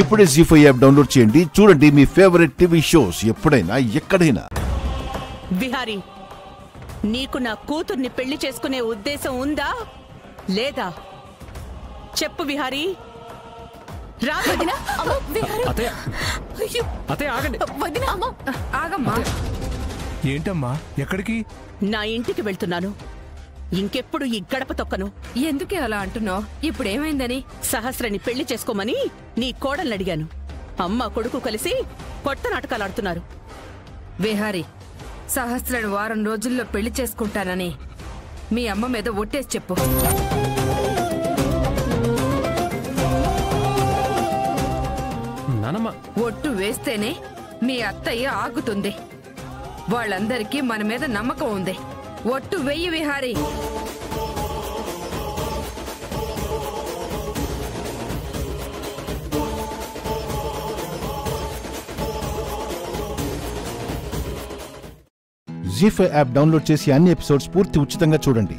ఇప్పుడే జీ5 app download చేయండి. చూడండి మీ ఫేవరెట్ టీవీ షోస్ ఎప్పుడైనా ఎక్కడైనా. విహారీ, నీకు నా కూతుర్ని పెళ్లి చేసుకునే ఉద్దేశం ఉందా లేదా? చెప్పు విహారీ. రా వదినా. ఆగమ్మా. ఏంటమ్మా, ఎక్కడికి? నా ఇంటికి వెళ్తున్నాను. ఇంకెప్పుడు ఈ గడప తొక్కను. ఎందుకే అలా అంటున్నావు? ఇప్పుడేమైందని? సహస్రని పెళ్లి చేసుకోమని నీ కోడల్ని అడిగాను. అమ్మ కొడుకు కలిసి కొత్త నాటకాలు ఆడుతున్నారు. విహారీ, సహస్రని వారం రోజుల్లో పెళ్లి చేసుకుంటానని మీ అమ్మ మీద ఒట్టేసి చెప్పు. ఒట్టు వేస్తేనే మీ అత్తయ్య ఆగుతుంది. వాళ్ళందరికీ మన మీద నమ్మకం ఉంది. ఒట్టు వెయ్యి విహారీ. జీ5 యాప్ డౌన్లోడ్ చేసి అన్ని ఎపిసోడ్స్ పూర్తి ఉచితంగా చూడండి.